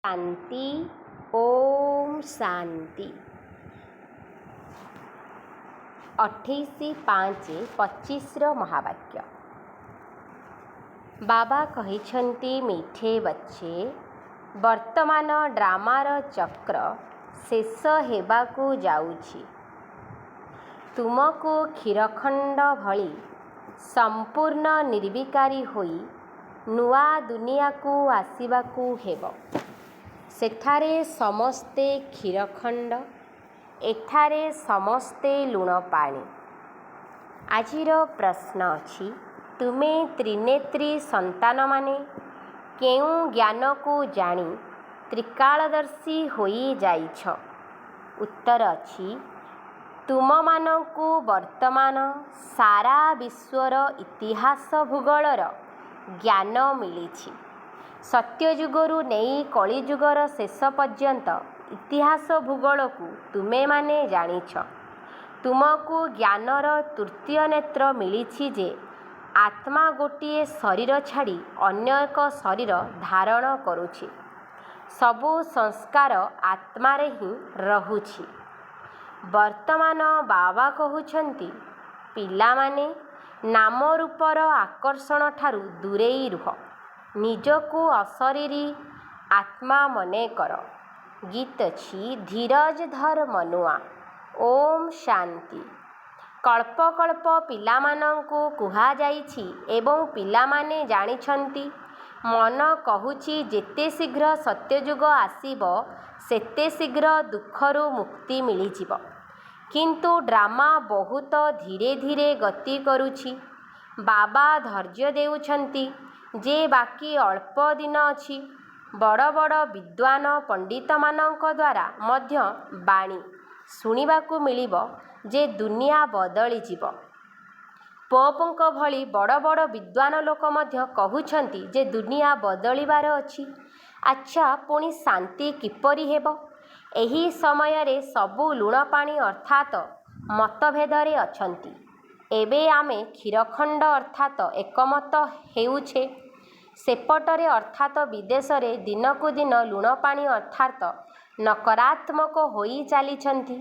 शांति। ओम शांति। 28/5/25 महावाक्य। बाबा कहिछन्ति मीठे बच्चे, वर्तमान ड्रामार चक्र शेष हेबाकू जाउछि। तुमको क्षीरखंड भली संपूर्ण निर्विकारी होई नुआ दुनिया को आसिबाकू हेब। सेठारे समस्ते क्षीरखंड, एठारे समस्ते लुण पानी। आजिर प्रश्न अछि, तुमे त्रिनेत्री संतान माने केउ ज्ञान को जानी त्रिकालदर्शी होई जाइछ? उत्तर अछि, तुम मानकु वर्तमान सारा विश्वर इतिहास भूगोलर ज्ञान मिलिछि। सत्ययुगरु नेई कलियुगर शेष पर्यंत इतिहास भूगोल को तुमे माने जानिछ। तुमको ज्ञानर तृतीय नेत्र मिलिछि जे आत्मा गोटिए शरीर छाड़ी अन्य एक शरीर धारण करुछि। सबु संस्कार आत्मारे ही रहुछि। वर्तमान बाबा कहुछन्ति, पिलामाने नाम रूपर आकर्षण ठारू दूरेई रुह, निजको अशरीरी आत्मा मने कर। गीत छी धीरज धर मनुआ। ओम शांति। कल्प कल्प पिलामानंकु कुहा जाइछि एवं पिलामाने जानिछन्ति। मन कहुछि जेते शीघ्र सत्ययुग आसीब सेते शीघ्र दुखरु मुक्ति मिलिजिब। किंतु ड्रामा बहुत धीरे धीरे गति करुछि। बाबा धैर्य देउछन्ति जे बाकी अल्प दिन अछि। बड़ बड़ विद्वान पंडित मानक द्वारा मध्य बाणी शुणिबाकू मिलिब जे दुनिया बदली जिव। पोपଙ୍କ भली बड़ बड़ विद्वान लोक मध्य कहुछन्ति जे दुनिया बदलिबार अछि। अच्छा, पुणी शांति किपरि हेब? एही समयरे सबु लुण पानी अर्थात मतभेदरे अछन्ति। एबे आमे क्षीरखंड अर्थात एकमत हेउछे। सेपटरे अर्थात विदेशरे दिनकु दिन लुण पानी अर्थात नकारात्मक होई चालिछन्ति।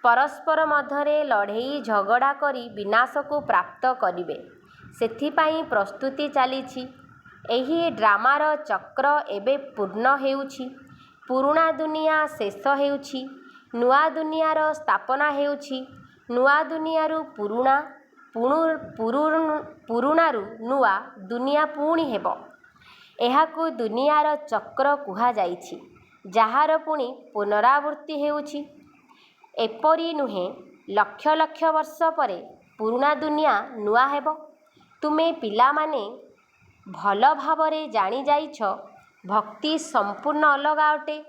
परस्पर मध्यरे लड़ेई झगड़ा करी विनाश को प्राप्त करिवे, सेथिपाई प्रस्तुति चालिछि। एही ड्रामार चक्र एबे पूर्ण हेउछि। पुरुणा दुनिया शेष हेउछि, नुआ दुनियार स्थापना हेउछि। नुआ दुनियारू पुरुणा, पुरुणारू नुआ दुनिया पुणी हेब। एहाकू दुनियार चक्र कुहा जाइछि, जाहार पुणी पुनरावृत्ति हेउछि। एपरि नुहे लक्ष लक्ष वर्ष परे पुरुणा दुनिया नुआ हेब। तुमे पिलामाने भल भावरे जानी जाइछ, भक्ति संपूर्ण अलगा अटे।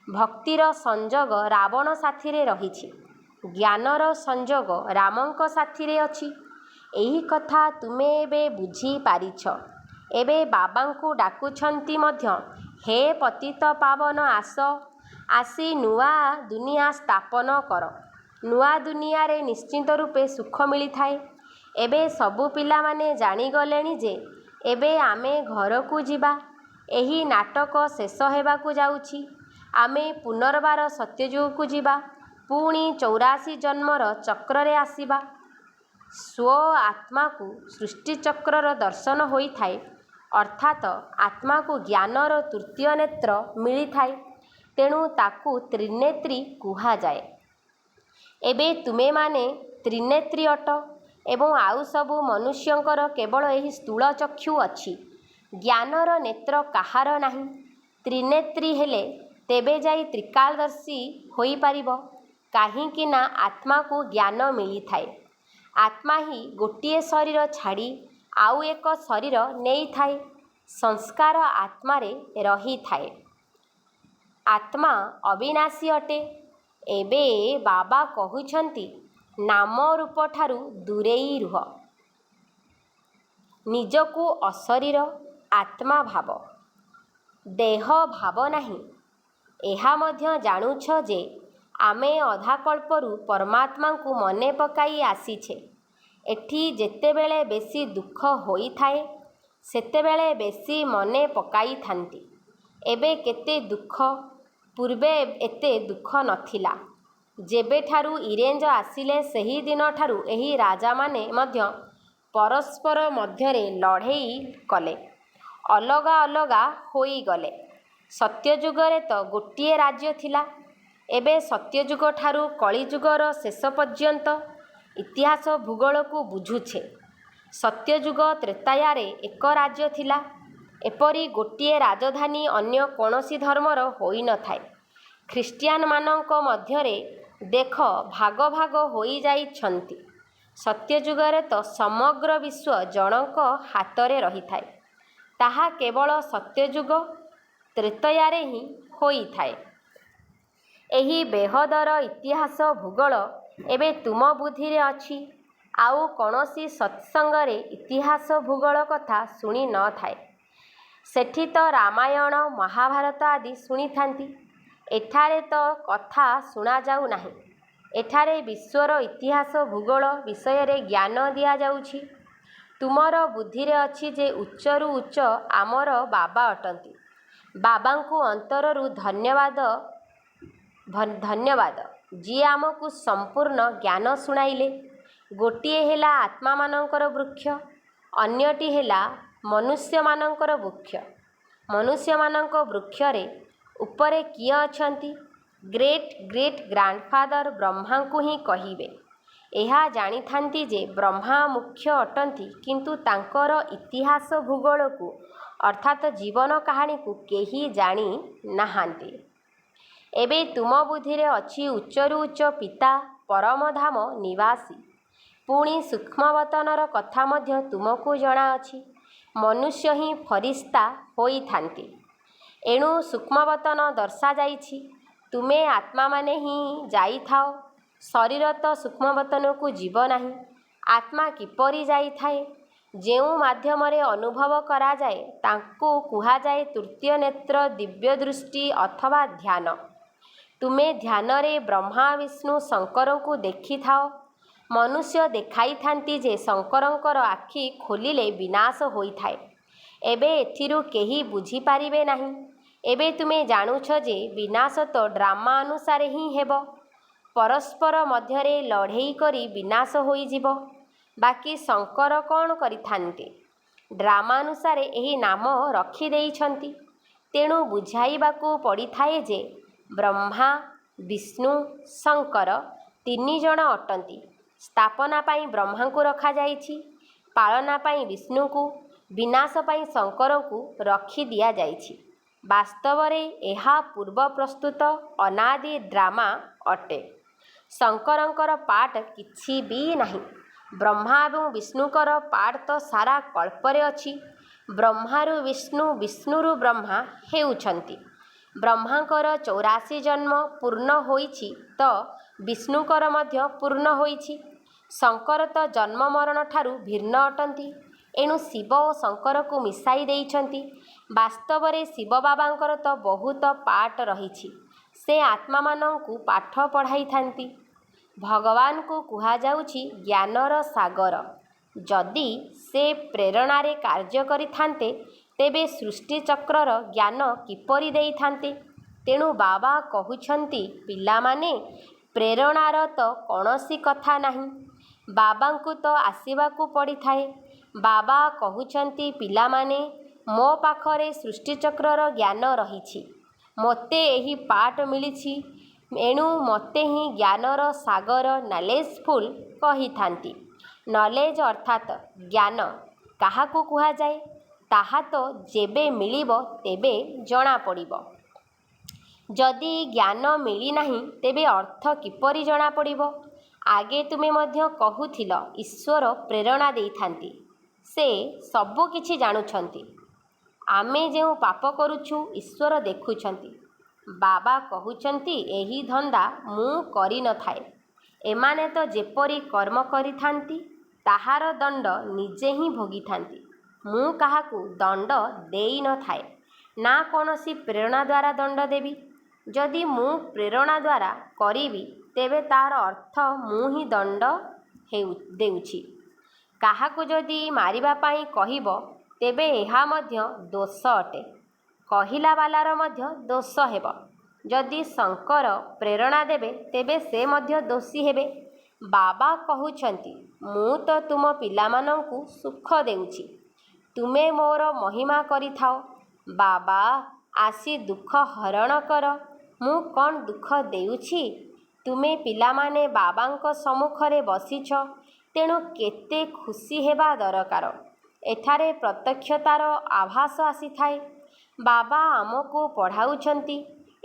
भक्तिर संजोग रावण साथिरे रहिछि, ज्ञानर संजोग रामंक साथिरे अछि। एही कथा तुमे एबे बुझी पारिछ। एबे बाबांकु डाकुछन्ति मध्य, हे पतित पावन आस, आसी नुआ दुनिया स्थापन कर। नुआ दुनियारे निश्चित रूपे सुख मिलिथाए। एबे सबु पिलामाने जानिगलेଣି जे एबे आमे घरकू जिबा। एही नाटक शेष हेबाकू जाउछि। आमे पुनर्बार सत्ययुगकू जिबा, पुणी 84 जन्मर चक्ररे आसिबा। स्व आत्माकू सृष्टिचक्रर दर्शन होइथाए, अर्थात आत्मा को ज्ञानर तृतीय नेत्र मिलिथाए। तेणु ताकू त्रिनेत्री कुहा जाए। एबे तुमे माने त्रिनेत्री अट एवं आउ सबु मनुष्यंकर केवल एही स्थूल चक्षु अछि। ज्ञानर नेत्र काहार नाही। त्रिनेत्री हेले तेबे जाई त्रिकालदर्शी होई पारिब। काहींकि ना आत्मा को ज्ञान मिलिथाए। आत्मा ही गोटिए शरीर छाड़ी आउ एक शरीर नेई थाए। संस्कार आत्मारे रही थाए। आत्मा अविनाशी अटे। एबे बाबा कहुछन्ति, नाम रूप ठारू दूरेई रुह, निजको अशरीर आत्मा भाव, देह भाव नाही। एहा मध्य जानुछ जे आमे अधा कल्परू परमात्मा को मने पकाई आसीछे। एठी जेतेबेले बेसी दुख होई थाए, सेतेबेले बेसी मने पकाई थांती। ଏବେ କେତେ ଦୁଃଖ, ପୂର୍ବେ ଏତେ ଦୁଃଖ ନଥିଲା। ଯେବେଠାରୁ ଇଂରେଜ ଆସିଲେ ସେହି ଦିନଠାରୁ ଏହି ରାଜାମାନେ ମଧ୍ୟ ପରସ୍ପର ମଧ୍ୟରେ ଲଢ଼େଇ କଲେ, ଅଲଗା ଅଲଗା ହୋଇଗଲେ। ସତ୍ୟଯୁଗରେ ତ ଗୋଟିଏ ରାଜ୍ୟ ଥିଲା। ଏବେ ସତ୍ୟଯୁଗଠାରୁ କଳିଯୁଗର ଶେଷ ପର୍ଯ୍ୟନ୍ତ ଇତିହାସ ଭୂଗୋଳକୁ ବୁଝୁଛେ। ସତ୍ୟଯୁଗ ତ୍ରେତାୟାରେ ଏକ ରାଜ୍ୟ ଥିଲା। ଏପରି ଗୋଟିଏ ରାଜଧାନୀ ଅନ୍ୟ କୌଣସି ଧର୍ମର ହୋଇନଥାଏ। ଖ୍ରୀଷ୍ଟିଆନମାନଙ୍କ ମଧ୍ୟରେ ଦେଖ ଭାଗ ଭାଗ ହୋଇଯାଇଛନ୍ତି। ସତ୍ୟଯୁଗରେ ତ ସମଗ୍ର ବିଶ୍ୱ ଜଣଙ୍କ ହାତରେ ରହିଥାଏ। ତାହା କେବଳ ସତ୍ୟଯୁଗ ତ୍ରେତୟାରେ ହିଁ ହୋଇଥାଏ। ଏହି ବେହଦର ଇତିହାସ ଭୂଗୋଳ ଏବେ ତୁମ ବୁଦ୍ଧିରେ ଅଛି। ଆଉ କୌଣସି ସତ୍ସଙ୍ଗରେ ଇତିହାସ ଭୂଗୋଳ କଥା ଶୁଣି ନଥାଏ। ସେଠି ତ ରାମାୟଣ ମହାଭାରତ ଆଦି ଶୁଣିଥାନ୍ତି। ଏଠାରେ ତ କଥା ଶୁଣାଯାଉ ନାହିଁ। ଏଠାରେ ବିଶ୍ୱର ଇତିହାସ ଭୂଗୋଳ ବିଷୟରେ ଜ୍ଞାନ ଦିଆଯାଉଛି। ତୁମର ବୁଦ୍ଧିରେ ଅଛି ଯେ ଉଚ୍ଚରୁ ଉଚ୍ଚ ଆମର ବାବା ଅଟନ୍ତି। ବାବାଙ୍କୁ ଅନ୍ତରରୁ ଧନ୍ୟବାଦ, ଯିଏ ଆମକୁ ସମ୍ପୂର୍ଣ୍ଣ ଜ୍ଞାନ ଶୁଣାଇଲେ। ଗୋଟିଏ ହେଲା ଆତ୍ମାମାନଙ୍କର ବୃକ୍ଷ, ଅନ୍ୟଟି ହେଲା ମନୁଷ୍ୟମାନଙ୍କର ବୃକ୍ଷ। ମନୁଷ୍ୟମାନଙ୍କ ବୃକ୍ଷରେ ଉପରେ କିଏ ଅଛନ୍ତି? ଗ୍ରେଟ୍ ଗ୍ରେଟ୍ ଗ୍ରାଣ୍ଡଫାଦର ବ୍ରହ୍ମାଙ୍କୁ ହିଁ କହିବେ। ଏହା ଜାଣିଥାନ୍ତି ଯେ ବ୍ରହ୍ମା ମୁଖ୍ୟ ଅଟନ୍ତି, କିନ୍ତୁ ତାଙ୍କର ଇତିହାସ ଭୂଗୋଳକୁ ଅର୍ଥାତ୍ ଜୀବନ କାହାଣୀକୁ କେହି ଜାଣି ନାହାନ୍ତି। ଏବେ ତୁମ ବୁଦ୍ଧିରେ ଅଛି ଉଚ୍ଚରୁ ଉଚ୍ଚ ପିତା ପରମଧାମ ନିବାସୀ। ପୁଣି ସୂକ୍ଷ୍ମବତନର କଥା ମଧ୍ୟ ତୁମକୁ ଜଣାଅଛି। ମନୁଷ୍ୟ ହିଁ ଫରିସ୍ତା ହୋଇଥାନ୍ତି। ଏଣୁ ସୂକ୍ଷ୍ମବତନ ଦର୍ଶାଯାଇଛି। ତୁମେ ଆତ୍ମାମାନେ ହିଁ ଯାଇଥାଅ। ଶରୀର ତ ସୂକ୍ଷ୍ମବତନକୁ ଯିବ ନାହିଁ। ଆତ୍ମା କିପରି ଯାଇଥାଏ? ଯେଉଁ ମାଧ୍ୟମରେ ଅନୁଭବ କରାଯାଏ ତାକୁ କୁହାଯାଏ ତୃତୀୟ ନେତ୍ର, ଦିବ୍ୟଦୃଷ୍ଟି ଅଥବା ଧ୍ୟାନ। ତୁମେ ଧ୍ୟାନରେ ବ୍ରହ୍ମା ବିଷ୍ଣୁ ଶଙ୍କରଙ୍କୁ ଦେଖିଥାଅ। ମନୁଷ୍ୟ ଦେଖାଇଥାନ୍ତି ଯେ ଶଙ୍କରଙ୍କର ଆଖି ଖୋଲିଲେ ବିନାଶ ହୋଇଥାଏ। ଏବେ ଏଥିରୁ କେହି ବୁଝିପାରିବେ ନାହିଁ। ଏବେ ତୁମେ ଜାଣୁଛ ଯେ ବିନାଶ ତ ଡ୍ରାମା ଅନୁସାରେ ହିଁ ହେବ। ପରସ୍ପର ମଧ୍ୟରେ ଲଢ଼େଇ କରି ବିନାଶ ହୋଇଯିବ। ବାକି ଶଙ୍କର କ'ଣ କରିଥାନ୍ତେ? ଡ୍ରାମାନୁସାରେ ଏହି ନାମ ରଖିଦେଇଛନ୍ତି। ତେଣୁ ବୁଝାଇବାକୁ ପଡ଼ିଥାଏ ଯେ ବ୍ରହ୍ମା ବିଷ୍ଣୁ ଶଙ୍କର ତିନି ଜଣ ଅଟନ୍ତି। ସ୍ଥାପନା ପାଇଁ ବ୍ରହ୍ମାଙ୍କୁ ରଖାଯାଇଛି, ପାଳନା ପାଇଁ ବିଷ୍ଣୁଙ୍କୁ, ବିନାଶ ପାଇଁ ଶଙ୍କରଙ୍କୁ ରଖି ଦିଆଯାଇଛି। ବାସ୍ତବରେ ଏହା ପୂର୍ବ ପ୍ରସ୍ତୁତ ଅନାଦି ଡ୍ରାମା ଅଟେ। ଶଙ୍କରଙ୍କର ପାର୍ଟ କିଛି ବି ନାହିଁ। ବ୍ରହ୍ମା ଏବଂ ବିଷ୍ଣୁଙ୍କର ପାର୍ଟ ତ ସାରା କଳ୍ପରେ ଅଛି। ବ୍ରହ୍ମାରୁ ବିଷ୍ଣୁ, ବିଷ୍ଣୁରୁ ବ୍ରହ୍ମା ହେଉଛନ୍ତି। ବ୍ରହ୍ମାଙ୍କର 84 ଜନ୍ମ ପୂର୍ଣ୍ଣ ହୋଇଛି ତ ବିଷ୍ଣୁଙ୍କର ମଧ୍ୟ ପୂର୍ଣ୍ଣ ହୋଇଛି। ଶଙ୍କର ତ ଜନ୍ମ ମରଣଠାରୁ ଭିନ୍ନ ଅଟନ୍ତି। ଏଣୁ ଶିବ ଓ ଶଙ୍କରକୁ ମିଶାଇ ଦେଇଛନ୍ତି। ବାସ୍ତବରେ ଶିବ ବାବାଙ୍କର ତ ବହୁତ ପାର୍ଟ ରହିଛି। ସେ ଆତ୍ମାମାନଙ୍କୁ ପାଠ ପଢ଼ାଇଥାନ୍ତି। ଭଗବାନଙ୍କୁ କୁହାଯାଉଛି ଜ୍ଞାନର ସାଗର। ଯଦି ସେ ପ୍ରେରଣାରେ କାର୍ଯ୍ୟ କରିଥାନ୍ତେ ତେବେ ସୃଷ୍ଟିଚକ୍ରର ଜ୍ଞାନ କିପରି ଦେଇଥାନ୍ତେ? ତେଣୁ ବାବା କହୁଛନ୍ତି ପିଲାମାନେ, ପ୍ରେରଣାର ତ କୌଣସି କଥା ନାହିଁ। ବାବାଙ୍କୁ ତ ଆସିବାକୁ ପଡ଼ିଥାଏ। ବାବା କହୁଛନ୍ତି ପିଲାମାନେ, ମୋ ପାଖରେ ସୃଷ୍ଟିଚକ୍ରର ଜ୍ଞାନ ରହିଛି। ମୋତେ ଏହି ପାର୍ଟ ମିଳିଛି। ଏଣୁ ମୋତେ ହିଁ ଜ୍ଞାନର ସାଗର ନଲେଜଫୁଲ୍ କହିଥାନ୍ତି। ନଲେଜ ଅର୍ଥାତ୍ ଜ୍ଞାନ କାହାକୁ କୁହାଯାଏ? ତାହା ତ ଯେବେ ମିଳିବ ତେବେ ଜଣାପଡ଼ିବ। ଯଦି ଜ୍ଞାନ ମିଳିନାହିଁ ତେବେ ଅର୍ଥ କିପରି ଜଣାପଡ଼ିବ? ଆଗେ ତୁମେ ମଧ୍ୟ କହୁଥିଲ ଈଶ୍ୱର ପ୍ରେରଣା ଦେଇଥାନ୍ତି। ସେ ସବୁ କିଛି ଜାଣୁଛନ୍ତି। ଆମେ ଯେଉଁ ପାପ କରୁଛୁ ଈଶ୍ୱର ଦେଖୁଛନ୍ତି। ବାବା କହୁଛନ୍ତି ଏହି ଧନ୍ଦା ମୁଁ କରିନଥାଏ। ଏମାନେ ତ ଯେପରି କର୍ମ କରିଥାନ୍ତି ତାହାର ଦଣ୍ଡ ନିଜେ ହିଁ ଭୋଗିଥାନ୍ତି। ମୁଁ କାହାକୁ ଦଣ୍ଡ ଦେଇନଥାଏ, ନା କୌଣସି ପ୍ରେରଣା ଦ୍ୱାରା ଦଣ୍ଡ ଦେବି। ଯଦି ମୁଁ ପ୍ରେରଣା ଦ୍ୱାରା କରିବି ତେବେ ତାର ଅର୍ଥ ମୁଁ ହିଁ ଦଣ୍ଡ ଦେଉଛି। କାହାକୁ ଯଦି ମାରିବା ପାଇଁ କହିବ ତେବେ ଏହା ମଧ୍ୟ ଦୋଷ ଅଟେ। କହିଲା ବାଲାର ମଧ୍ୟ ଦୋଷ ହେବ। ଯଦି ଶଙ୍କର ପ୍ରେରଣା ଦେବେ ତେବେ ସେ ମଧ୍ୟ ଦୋଷୀ ହେବେ। ବାବା କହୁଛନ୍ତି, ମୁଁ ତ ତୁମ ପିଲାମାନଙ୍କୁ ସୁଖ ଦେଉଛି, ତୁମେ ମୋର ମହିମା କରିଥାଅ। ବାବା ଆସି ଦୁଃଖ ହରଣ କର। ମୁଁ କ'ଣ ଦୁଃଖ ଦେଉଛି? ତୁମେ ପିଲାମାନେ ବାବାଙ୍କ ସମ୍ମୁଖରେ ବସିଛ, ତେଣୁ କେତେ ଖୁସି ହେବା ଦରକାର। ଏଠାରେ ପ୍ରତ୍ୟକ୍ଷତାର ଆଭାସ ଆସିଥାଏ। ବାବା ଆମକୁ ପଢ଼ାଉଛନ୍ତି।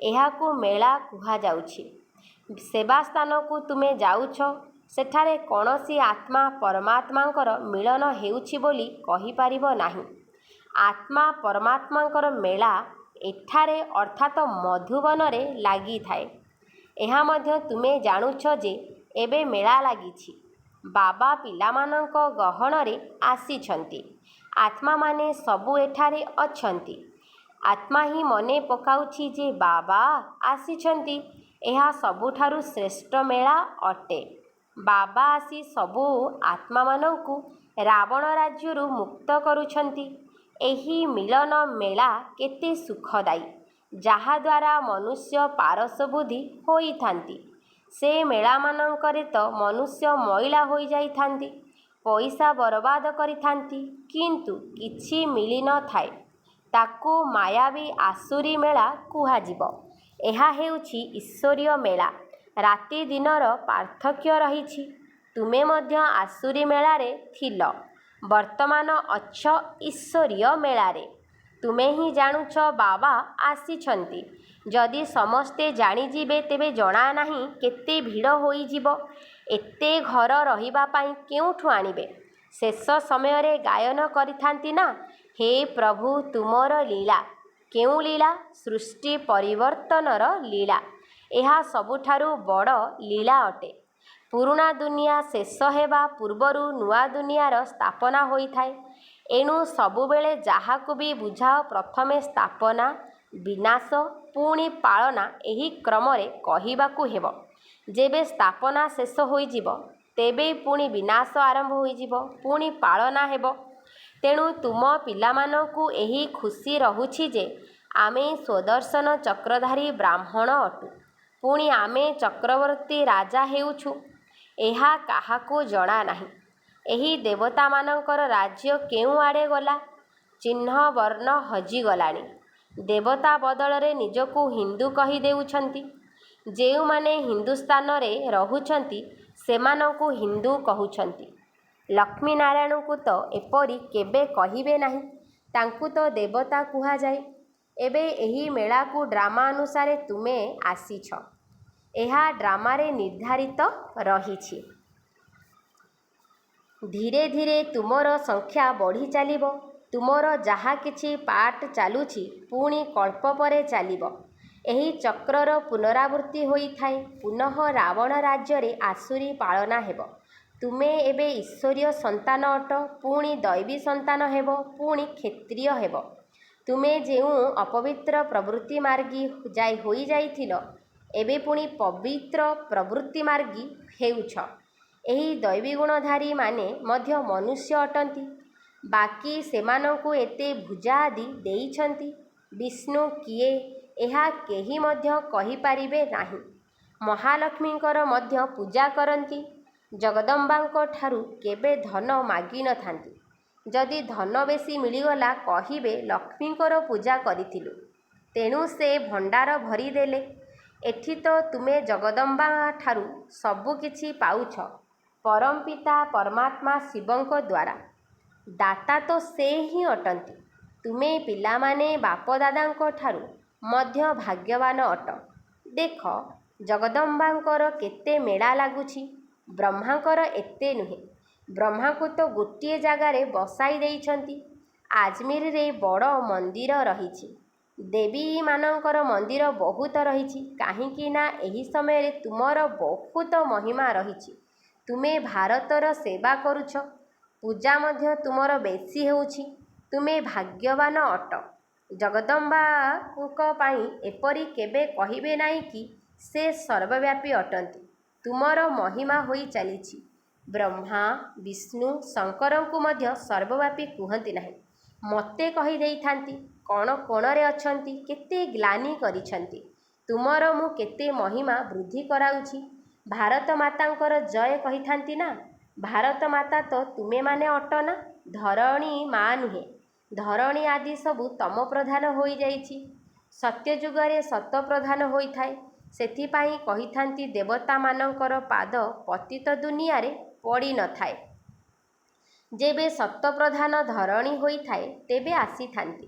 ଏହାକୁ ମେଳା କୁହାଯାଉଛି। ସେବାସ୍ଥାନକୁ ତୁମେ ଯାଉଛ, ସେଠାରେ କୌଣସି ଆତ୍ମା ପରମାତ୍ମାଙ୍କର ମିଳନ ହେଉଛି ବୋଲି କହିପାରିବ ନାହିଁ। ଆତ୍ମା ପରମାତ୍ମାଙ୍କର ମେଳା ଏଠାରେ ଅର୍ଥାତ୍ ମଧୁବନରେ ଲାଗିଥାଏ। ଏହା ମଧ୍ୟ ତୁମେ ଜାଣୁଛ ଯେ ଏବେ ମେଳା ଲାଗିଛି। ବାବା ପିଲାମାନଙ୍କ ଗହଣରେ ଆସିଛନ୍ତି। ଆତ୍ମାମାନେ ସବୁ ଏଠାରେ ଅଛନ୍ତି। ଆତ୍ମା ହିଁ ମନେ ପକାଉଛି ଯେ ବାବା ଆସିଛନ୍ତି। ଏହା ସବୁଠାରୁ ଶ୍ରେଷ୍ଠ ମେଳା ଅଟେ। ବାବା ଆସି ସବୁ ଆତ୍ମାମାନଙ୍କୁ ରାବଣ ରାଜ୍ୟରୁ ମୁକ୍ତ କରୁଛନ୍ତି। ଏହି ମିଳନ ମେଳା କେତେ ସୁଖଦାୟୀ, ଯାହାଦ୍ୱାରା ମନୁଷ୍ୟ ପାରସ ବୁଦ୍ଧି ହୋଇଥାନ୍ତି। ସେ ମେଳାମାନଙ୍କରେ ତ ମନୁଷ୍ୟ ମଇଳା ହୋଇଯାଇଥାନ୍ତି, ପଇସା ବରବାଦ କରିଥାନ୍ତି, କିନ୍ତୁ କିଛି ମିଳିନଥାଏ। ତାକୁ ମାୟାବୀ ଆସୁରୀ ମେଳା କୁହାଯିବ। ଏହା ହେଉଛି ଈଶ୍ୱରୀୟ ମେଳା। ରାତି ଦିନର ପାର୍ଥକ୍ୟ ରହିଛି। ତୁମେ ମଧ୍ୟ ଆସୁରୀ ମେଳାରେ ଥିଲ, ବର୍ତ୍ତମାନ ଅଛ ଈଶ୍ୱରୀୟ ମେଳାରେ। ତୁମେ ହିଁ ଜାଣୁଛ ବାବା ଆସିଛନ୍ତି। ଯଦି ସମସ୍ତେ ଜାଣିଯିବେ ତେବେ ଜଣାନାହିଁ କେତେ ଭିଡ଼ ହୋଇଯିବ। ଏତେ ଘର ରହିବା ପାଇଁ କେଉଁଠୁ ଆଣିବେ? ଶେଷ ସମୟରେ ଗାୟନ କରିଥାନ୍ତି ନା, ହେ ପ୍ରଭୁ ତୁମର ଲୀଳା। କେଉଁ ଲୀଳା? ସୃଷ୍ଟି ପରିବର୍ତ୍ତନର ଲୀଳା। ଏହା ସବୁଠାରୁ ବଡ଼ ଲୀଳା ଅଟେ। ପୁରୁଣା ଦୁନିଆ ଶେଷ ହେବା ପୂର୍ବରୁ ନୂଆ ଦୁନିଆର ସ୍ଥାପନା ହୋଇଥାଏ। ଏଣୁ ସବୁବେଳେ ଯାହାକୁ ବି ବୁଝାଅ ପ୍ରଥମେ ସ୍ଥାପନା, ବିନାଶ, ପୁଣି ପାଳନା ଏହି କ୍ରମରେ କହିବାକୁ ହେବ। ଯେବେ ସ୍ଥାପନା ଶେଷ ହୋଇଯିବ, ତେବେ ପୁଣି ବିନାଶ ଆରମ୍ଭ ହୋଇଯିବ, ପୁଣି ପାଳନା ହେବ। ତେଣୁ ତୁମ ପିଲାମାନଙ୍କୁ ଏହି ଖୁସି ରହୁଛି ଯେ ଆମେ ସ୍ୱଦର୍ଶନ ଚକ୍ରଧାରୀ ବ୍ରାହ୍ମଣ ଅଟୁ, ପୁଣି ଆମେ ଚକ୍ରବର୍ତ୍ତୀ ରାଜା ହେଉଛୁ। ଏହା କାହାକୁ ଜଣା ନାହିଁ। ଏହି ଦେବତାମାନଙ୍କର ରାଜ୍ୟ କେଉଁଆଡ଼େ ଗଲା? ଚିହ୍ନ ବର୍ଣ୍ଣ ହଜିଗଲାଣି। ଦେବତା ବଦଳରେ ନିଜକୁ ହିନ୍ଦୁ କହି ଦେଉଛନ୍ତି। ଯେଉଁମାନେ ହିନ୍ଦୁସ୍ତାନରେ ରହୁଛନ୍ତି ସେମାନଙ୍କୁ ହିନ୍ଦୁ କହୁଛନ୍ତି। ଲକ୍ଷ୍ମୀନାରାୟଣଙ୍କୁ ତ ଏପରି କେବେ କହିବେ ନାହିଁ। ତାଙ୍କୁ ତ ଦେବତା କୁହାଯାଏ। ଏବେ ଏହି ମେଳାକୁ ଡ୍ରାମା ଅନୁସାରେ ତୁମେ ଆସିଛ। ଏହା ଡ୍ରାମାରେ ନିର୍ଦ୍ଧାରିତ ରହିଛି। ଧୀରେ ଧୀରେ ତୁମର ସଂଖ୍ୟା ବଢ଼ି ଚାଲିବ। ତୁମର ଯାହା କିଛି ପାର୍ଟ ଚାଲୁଛି ପୁଣି କଳ୍ପ ପରେ ଚାଲିବ। ଏହି ଚକ୍ରର ପୁନରାବୃତ୍ତି ହୋଇଥାଏ। ପୁନଃ ରାବଣ ରାଜ୍ୟରେ ଆସୁରୀ ପାଳନା ହେବ। ତୁମେ ଏବେ ଈଶ୍ୱରୀୟ ସନ୍ତାନ ଅଟ, ପୁଣି ଦୈବୀ ସନ୍ତାନ ହେବ, ପୁଣି କ୍ଷତ୍ରିୟ ହେବ। ତୁମେ ଯେଉଁ ଅପବିତ୍ର ପ୍ରବୃତ୍ତି ମାର୍ଗୀ ହୋଇଯାଇଥିଲ, ଏବେ ପୁଣି ପବିତ୍ର ପ୍ରବୃତ୍ତି ମାର୍ଗୀ ହେଉଛ। ଏହି ଦୈବୀଗୁଣଧାରୀମାନେ ମଧ୍ୟ ମନୁଷ୍ୟ ଅଟନ୍ତି। ବାକି ସେମାନଙ୍କୁ ଏତେ ଭୁଜା ଆଦି ଦେଇଛନ୍ତି। ବିଷ୍ଣୁ କିଏ, ଏହା କେହି ମଧ୍ୟ କହିପାରିବେ ନାହିଁ। ମହାଲକ୍ଷ୍ମୀଙ୍କର ମଧ୍ୟ ପୂଜା କରନ୍ତି। ଜଗଦମ୍ବାଙ୍କ ଠାରୁ କେବେ ଧନ ମାଗିନଥାନ୍ତି। ଯଦି ଧନ ବେଶୀ ମିଳିଗଲା କହିବେ ଲକ୍ଷ୍ମୀଙ୍କର ପୂଜା କରିଥିଲୁ, ତେଣୁ ସେ ଭଣ୍ଡାର ଭରିଦେଲେ। ଏଠି ତ ତୁମେ ଜଗଦମ୍ବାଠାରୁ ସବୁ କିଛି ପାଉଛ, ପରମପିତା ପରମାତ୍ମା ଶିବଙ୍କ ଦ୍ୱାରା। ଦାତା ତ ସେ ହିଁ ଅଟନ୍ତି। ତୁମେ ପିଲାମାନେ ବାପଦାଦାଙ୍କ ଠାରୁ ମଧ୍ୟ ଭାଗ୍ୟବାନ ଅଟ। ଦେଖ, ଜଗଦମ୍ବାଙ୍କର କେତେ ମେଳା ଲାଗୁଛି। ବ୍ରହ୍ମାଙ୍କର ଏତେ ନୁହେଁ। ବ୍ରହ୍ମାଙ୍କୁ ତ ଗୋଟିଏ ଜାଗାରେ ବସାଇ ଦେଇଛନ୍ତି। ଆଜମିରରେ ବଡ଼ ମନ୍ଦିର ରହିଛି। ଦେବୀମାନଙ୍କର ମନ୍ଦିର ବହୁତ ରହିଛି। କାହିଁକି ନା ଏହି ସମୟରେ ତୁମର ବହୁତ ମହିମା ରହିଛି। ତୁମେ ଭାରତର ସେବା କରୁଛ। ପୂଜା ମଧ୍ୟ ତୁମର ବେଶୀ ହେଉଛି। ତୁମେ ଭାଗ୍ୟବାନ ଅଟ। ଜଗଦମ୍ବାଙ୍କ ପାଇଁ ଏପରି କେବେ କହିବେ ନାହିଁ କି ସେ ସର୍ବବ୍ୟାପୀ ଅଟନ୍ତି। ତୁମର ମହିମା ହୋଇ ଚାଲିଛି। ବ୍ରହ୍ମା, ବିଷ୍ଣୁ, ଶଙ୍କରଙ୍କୁ ମଧ୍ୟ ସର୍ବବ୍ୟାପୀ କୁହନ୍ତି ନାହିଁ। ମୋତେ କହିଦେଇଥାନ୍ତି। କଣ କୋଣରେ ଅଛନ୍ତି, କେତେ ଗ୍ଲାନି କରିଛନ୍ତି। ତୁମର ମୁଁ କେତେ ମହିମା ବୃଦ୍ଧି କରାଉଛି। ଭାରତ ମାତାଙ୍କର ଜୟ କହିଥାନ୍ତି ନା। ଭାରତ ମାତା ତ ତୁମେମାନେ ଅଟ ନା, ଧରଣୀ ମା ନୁହେଁ। ଧରଣୀ ଆଦି ସବୁ ତମ ପ୍ରଧାନ ହୋଇଯାଇଛି। ସତ୍ୟଯୁଗରେ ସତ ପ୍ରଧାନ ହୋଇଥାଏ। ସେଥିପାଇଁ କହିଥାନ୍ତି ଦେବତାମାନଙ୍କର ପାଦ ପତିତ ଦୁନିଆରେ ପଡ଼ିନଥାଏ। ଯେବେ ସତପ୍ରଧାନ ଧରଣୀ ହୋଇଥାଏ ତେବେ ଆସିଥାନ୍ତି।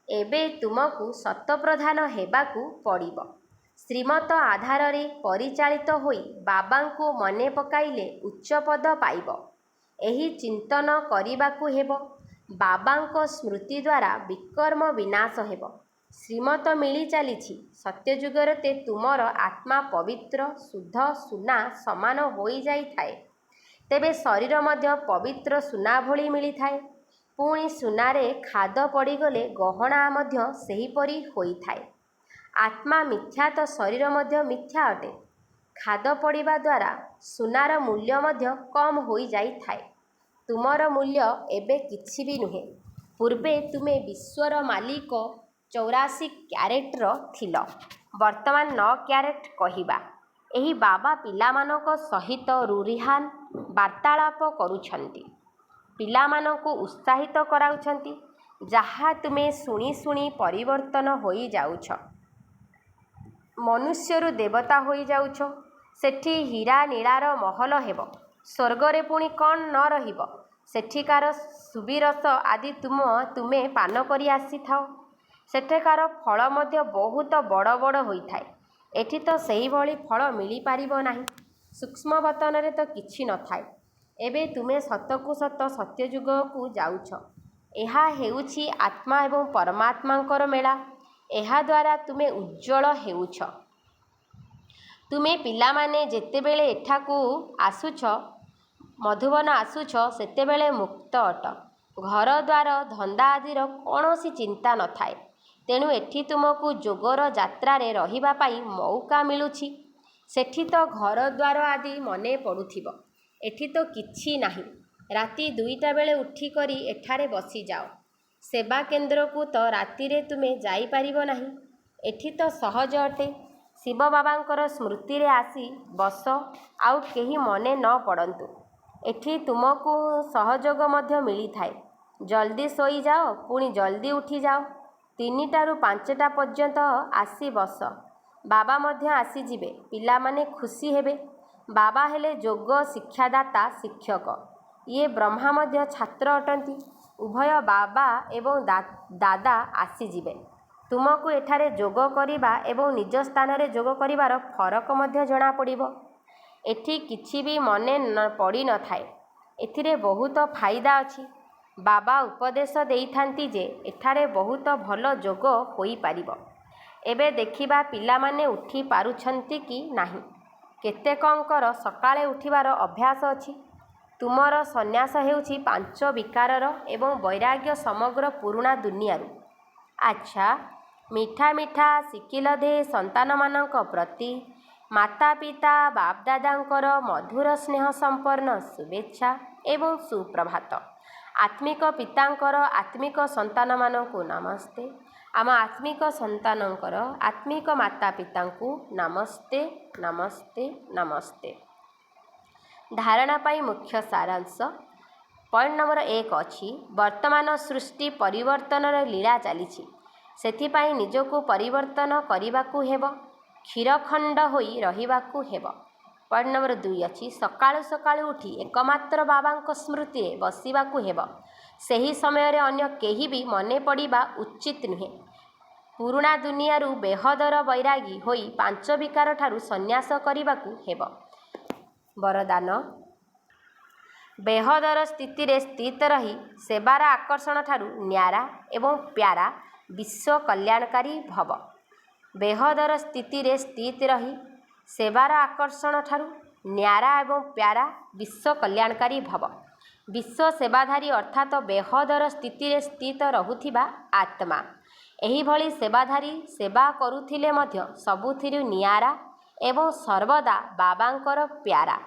ଏବେ ତୁମକୁ ସତପ୍ରଧାନ ହେବାକୁ ପଡ଼ିବ। ଶ୍ରୀମତ ଆଧାରରେ ପରିଚାଳିତ ହୋଇ ବାବାଙ୍କୁ ମନେ ପକାଇଲେ ଉଚ୍ଚ ପଦ ପାଇବ। ଏହି ଚିନ୍ତନ କରିବାକୁ ହେବ। ବାବାଙ୍କ ସ୍ମୃତି ଦ୍ୱାରା ବିକର୍ମ ବିନାଶ ହେବ। ଶ୍ରୀମତ ମିଳି ଚାଲିଛି। ସତ୍ୟଯୁଗରେ ତୁମର ଆତ୍ମା ପବିତ୍ର ଶୁଦ୍ଧ ସୁନା ସମାନ ହୋଇଯାଇଥାଏ। ତେବେ ଶରୀର ମଧ୍ୟ ପବିତ୍ର ସୁନା ଭଳି ମିଳିଥାଏ। ପୁଣି ସୁନାରେ ଖାଦ ପଡ଼ିଗଲେ ଗହଣା ମଧ୍ୟ ସେହିପରି ହୋଇଥାଏ। ଆତ୍ମା ମିଥ୍ୟା ତ ଶରୀର ମଧ୍ୟ ମିଥ୍ୟା ଅଟେ। ଖାଦ ପଡ଼ିବା ଦ୍ୱାରା ସୁନାର ମୂଲ୍ୟ ମଧ୍ୟ କମ୍ ହୋଇଯାଇଥାଏ। ତୁମର ମୂଲ୍ୟ ଏବେ କିଛି ବି ନୁହେଁ। ପୂର୍ବେ ତୁମେ ବିଶ୍ୱର ମାଲିକ 84 କ୍ୟାରେଟ୍ର ଥିଲ, ବର୍ତ୍ତମାନ 9 କ୍ୟାରେଟ୍ କହିବା। ଏହି ବାବା ପିଲାମାନଙ୍କ ସହିତ ରୁରିହାନ୍ ବାର୍ତ୍ତାଳାପ କରୁଛନ୍ତି। ପିଲାମାନଙ୍କୁ ଉତ୍ସାହିତ କରାଉଛନ୍ତି। ଯାହା ତୁମେ ଶୁଣି ଶୁଣି ପରିବର୍ତ୍ତନ ହୋଇଯାଉଛ। ମନୁଷ୍ୟରୁ ଦେବତା ହୋଇଯାଉଛ। ସେଠି ହୀରା ନୀଳାର ମହଲ ହେବ। ସ୍ୱର୍ଗରେ ପୁଣି କ'ଣ ନ ରହିବ। ସେଠିକାର ସୁବିରସ ଆଦି ତୁମେ ପାନ କରି ଆସିଥାଅ। ସେଠିକାର ଫଳ ମଧ୍ୟ ବହୁତ ବଡ଼ ବଡ଼ ହୋଇଥାଏ। ଏଠି ତ ସେହିଭଳି ଫଳ ମିଳିପାରିବ ନାହିଁ। ସୂକ୍ଷ୍ମବତନରେ ତ କିଛି ନଥାଏ। ଏବେ ତୁମେ ସତକୁ ସତ ସତ୍ୟଯୁଗକୁ ଯାଉଛ। ଏହା ହେଉଛି ଆତ୍ମା ଏବଂ ପରମାତ୍ମାଙ୍କର ମେଳା। ଏହାଦ୍ୱାରା ତୁମେ ଉଜ୍ଜ୍ୱଳ ହେଉଛ। ତୁମେ ପିଲାମାନେ ଯେତେବେଳେ ଏଠାକୁ ଆସୁଛ, ମଧୁବନ ଆସୁଛ, ସେତେବେଳେ ମୁକ୍ତ ଅଟ। ଘରଦ୍ୱାର ଧନ୍ଦା ଆଦିର କୌଣସି ଚିନ୍ତା ନଥାଏ। ତେଣୁ ଏଠି ତୁମକୁ ଯୋଗର ଯାତ୍ରାରେ ରହିବା ପାଇଁ ମଉକା ମିଳୁଛି। ସେଠି ତ ଘରଦ୍ୱାର ଆଦି ମନେ ପଡ଼ୁଥିବ। ଏଠି ତ କିଛି ନାହିଁ। ରାତି 2ଟା ବେଳେ ଉଠିକରି ଏଠାରେ ବସିଯାଅ। ସେବା କେନ୍ଦ୍ରକୁ ତ ରାତିରେ ତୁମେ ଯାଇପାରିବ ନାହିଁ। ଏଠି ତ ସହଜ ଅଟେ। ଶିବ ବାବାଙ୍କର ସ୍ମୃତିରେ ଆସି ବସ, ଆଉ କେହି ମନେ ନ ପଡ଼ନ୍ତୁ। ଏଠି ତୁମକୁ ସହଯୋଗ ମଧ୍ୟ ମିଳିଥାଏ। ଜଲ୍ଦି ଶୋଇଯାଅ, ପୁଣି ଜଲ୍ଦି ଉଠିଯାଅ। 3ଟାରୁ 5ଟା ପର୍ଯ୍ୟନ୍ତ ଆସି ବସ। ବାବା ମଧ୍ୟ ଆସିଯିବେ। ପିଲାମାନେ ଖୁସି ହେବେ। ବାବା ହେଲେ ଯୋଗ ଶିକ୍ଷାଦାତା ଶିକ୍ଷକ। ଇଏ ବ୍ରହ୍ମା ମଧ୍ୟ ଛାତ୍ର ଅଟନ୍ତି। ଉଭୟ ବାବା ଏବଂ ଦାଦା ଆସିଯିବେ। ତୁମକୁ ଏଠାରେ ଯୋଗ କରିବା ଏବଂ ନିଜ ସ୍ଥାନରେ ଯୋଗ କରିବାର ଫରକ ମଧ୍ୟ ଜଣାପଡ଼ିବ। ଏଠି କିଛି ବି ମନେ ପଡ଼ିନଥାଏ। ଏଥିରେ ବହୁତ ଫାଇଦା ଅଛି। ବାବା ଉପଦେଶ ଦେଇଥାନ୍ତି ଯେ ଏଠାରେ ବହୁତ ଭଲ ଯୋଗ ହୋଇପାରିବ। ଏବେ ଦେଖିବା ପିଲାମାନେ ଉଠି ପାରୁଛନ୍ତି କି ନାହିଁ। କେତେକଙ୍କର ସକାଳେ ଉଠିବାର ଅଭ୍ୟାସ ଅଛି। ତୁମର ସନ୍ନ୍ୟାସ ହେଉଛି 5 ବିକାରର ଏବଂ ବୈରାଗ୍ୟ ସମଗ୍ର ପୁରୁଣା ଦୁନିଆରୁ। ଆଚ୍ଛା, ମିଠା ମିଠା ଶିଖିଲ ଦେ ସନ୍ତାନମାନଙ୍କ ପ୍ରତି ମାତା ପିତା ବାପଦାଦାଙ୍କର ମଧୁର ସ୍ନେହ ସମ୍ପନ୍ନ ଶୁଭେଚ୍ଛା ଏବଂ ସୁପ୍ରଭାତ। ଆତ୍ମିକ ପିତାଙ୍କର ଆତ୍ମିକ ସନ୍ତାନମାନଙ୍କୁ ନମସ୍ତେ। ଆମ ଆତ୍ମିକ ସନ୍ତାନଙ୍କର ଆତ୍ମିକ ମାତା ପିତାଙ୍କୁ ନମସ୍ତେ ନମସ୍ତେ ନମସ୍ତେ। ଧାରଣା ପାଇଁ ମୁଖ୍ୟ ସାରାଂଶ। ପଏଣ୍ଟ ନମ୍ବର 1 ଅଛି, ବର୍ତ୍ତମାନ ସୃଷ୍ଟି ପରିବର୍ତ୍ତନର ଲୀଳା ଚାଲିଛି। ସେଥିପାଇଁ ନିଜକୁ ପରିବର୍ତ୍ତନ କରିବାକୁ ହେବ। କ୍ଷୀରଖଣ୍ଡ ହୋଇ ରହିବାକୁ ହେବ। ପଏଣ୍ଟ ନମ୍ବର 2 ଅଛି, ସକାଳୁ ସକାଳୁ ଉଠି ଏକମାତ୍ର ବାବାଙ୍କ ସ୍ମୃତିରେ ବସିବାକୁ ହେବ। ସେହି ସମୟରେ ଅନ୍ୟ କେହି ବି ମନେ ପଡ଼ିବା ଉଚିତ ନୁହେଁ। ପୁରୁଣା ଦୁନିଆରୁ ବେହଦର ବୈରାଗୀ ହୋଇ 5 ବିକାର ଠାରୁ ସନ୍ନ୍ୟାସ କରିବାକୁ ହେବ। ବରଦାନ। ବେହଦର ସ୍ଥିତିରେ ସ୍ଥିତ ରହି ସେବାର ଆକର୍ଷଣ ଠାରୁ ନ୍ୟାରା ଏବଂ ପ୍ୟାରା ବିଶ୍ୱ କଲ୍ୟାଣକାରୀ ଭବ। ବେହଦର ସ୍ଥିତିରେ ସ୍ଥିତ ରହି ସେବାର ଆକର୍ଷଣ ଠାରୁ ନ୍ୟାରା ଏବଂ ପ୍ୟାରା ବିଶ୍ୱ କଲ୍ୟାଣକାରୀ ଭବ। ବିଶ୍ୱ ସେବାଧାରୀ ଅର୍ଥାତ୍ ବେହଦର ସ୍ଥିତିରେ ସ୍ଥିତ ରହୁଥିବା ଆତ୍ମା। ଏହିଭଳି ସେବାଧାରୀ ସେବା କରୁଥିଲେ ମଧ୍ୟ ସବୁଥିରୁ ନିଆରା ଏବଂ ସର୍ବଦା ବାବାଙ୍କର ପ୍ୟାରା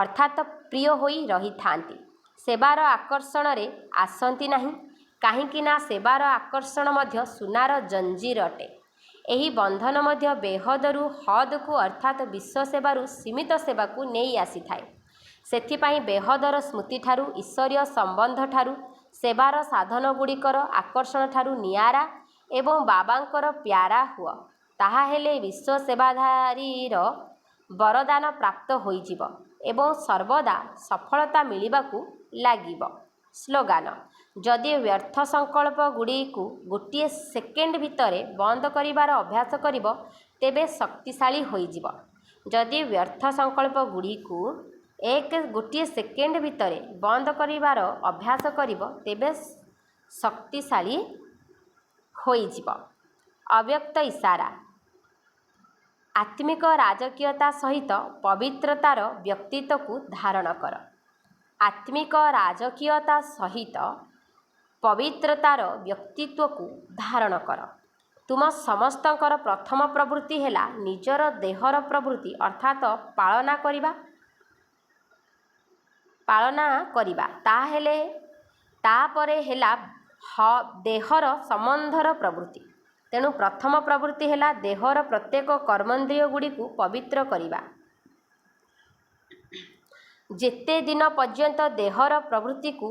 ଅର୍ଥାତ୍ ପ୍ରିୟ ହୋଇ ରହିଥାନ୍ତି। ସେବାର ଆକର୍ଷଣରେ ଆସନ୍ତି ନାହିଁ, କାହିଁକିନା ସେବାର ଆକର୍ଷଣ ମଧ୍ୟ ସୁନାର ଜଞ୍ଜିର ଅଟେ। ଏହି ବନ୍ଧନ ମଧ୍ୟ ବେହଦରୁ ହଦକୁ ଅର୍ଥାତ୍ ବିଶ୍ୱ ସେବାରୁ ସୀମିତ ସେବାକୁ ନେଇ ଆସିଥାଏ। ସେଥିପାଇଁ ବେହଦର ସ୍ମୃତିଠାରୁ ଈଶ୍ୱରୀୟ ସମ୍ବନ୍ଧଠାରୁ ସେବାର ସାଧନଗୁଡ଼ିକର ଆକର୍ଷଣଠାରୁ ନିଆରା ଏବଂ ବାବାଙ୍କର ପ୍ୟାରା ହୁଅ। ତାହାହେଲେ ବିଶ୍ୱ ସେବାଧାରୀର ବରଦାନ ପ୍ରାପ୍ତ ହୋଇଯିବ ଏବଂ ସର୍ବଦା ସଫଳତା ମିଳିବାକୁ ଲାଗିବ। ସ୍ଲୋଗାନ: ଯଦି ବ୍ୟର୍ଥ ସଂକଳ୍ପଗୁଡ଼ିକୁ ଗୋଟିଏ ସେକେଣ୍ଡ ଭିତରେ ବନ୍ଦ କରିବାର ଅଭ୍ୟାସ କରିବ ତେବେ ଶକ୍ତିଶାଳୀ ହୋଇଯିବ। ଯଦି ବ୍ୟର୍ଥ ସଂକଳ୍ପଗୁଡ଼ିକୁ ଗୋଟିଏ ସେକେଣ୍ଡ ଭିତରେ ବନ୍ଦ କରିବାର ଅଭ୍ୟାସ କରିବ ତେବେ ଶକ୍ତିଶାଳୀ ହୋଇଯିବ। ଅବ୍ୟକ୍ତ ଇସାରା: ଆତ୍ମିକ ରାଜକୀୟତା ସହିତ ପବିତ୍ରତାର ବ୍ୟକ୍ତିତ୍ୱକୁ ଧାରଣ କର। ଆତ୍ମିକ ରାଜକୀୟତା ସହିତ ପବିତ୍ରତାର ବ୍ୟକ୍ତିତ୍ୱକୁ ଧାରଣ କର। ତୁମ ସମସ୍ତଙ୍କର ପ୍ରଥମ ପ୍ରବୃତ୍ତି ହେଲା ନିଜର ଦେହର ପ୍ରବୃତ୍ତି ଅର୍ଥାତ୍ ପାଳନା କରିବା। ତାପରେ ହେଲା ଦେହର ସମ୍ବନ୍ଧର ପ୍ରବୃତ୍ତି। ତେଣୁ ପ୍ରଥମ ପ୍ରବୃତ୍ତି ହେଲା ଦେହର ପ୍ରତ୍ୟେକ କର୍ମେନ୍ଦ୍ରିୟଗୁଡ଼ିକୁ ପବିତ୍ର କରିବା। ଯେତେ ଦିନ ପର୍ଯ୍ୟନ୍ତ ଦେହର ପ୍ରବୃତ୍ତିକୁ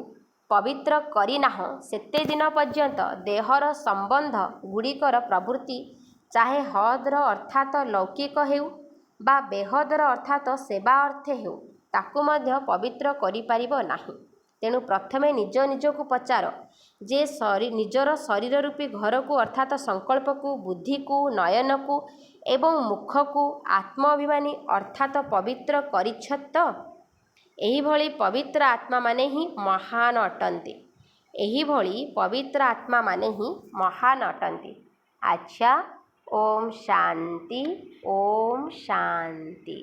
ପବିତ୍ର କରିନାହଁ ସେତେଦିନ ପର୍ଯ୍ୟନ୍ତ ଦେହର ସମ୍ବନ୍ଧ ଗୁଡ଼ିକର ପ୍ରବୃତ୍ତି ଚାହେ ହଦର ଅର୍ଥାତ୍ ଲୌକିକ ହେଉ ବା ବେହଦର ଅର୍ଥାତ୍ ସେବା ଅର୍ଥେ ହେଉ ତାକୁ ମଧ୍ୟ ପବିତ୍ର କରିପାରିବ ନାହିଁ। ତେଣୁ ପ୍ରଥମେ ନିଜ ନିଜକୁ ପଚାର ଯେ ନିଜର ଶରୀର ରୂପୀ ଘରକୁ ଅର୍ଥାତ୍ ସଂକଳ୍ପକୁ, ବୁଦ୍ଧିକୁ, ନୟନକୁ ଏବଂ ମୁଖକୁ ଆତ୍ମ-ଅଭିମାନୀ ଅର୍ଥାତ୍ ପବିତ୍ର କରିଛ ତ? ଏହିଭଳି ପବିତ୍ର ଆତ୍ମାମାନେ ହିଁ ମହାନ୍ ଅଟନ୍ତି। ଏହିଭଳି ପବିତ୍ର ଆତ୍ମାମାନେ ହିଁ ମହାନ୍ ଅଟନ୍ତି। ଆଚ୍ଛା, ଓମ୍ ଶାନ୍ତି, ଓମ୍ ଶାନ୍ତି।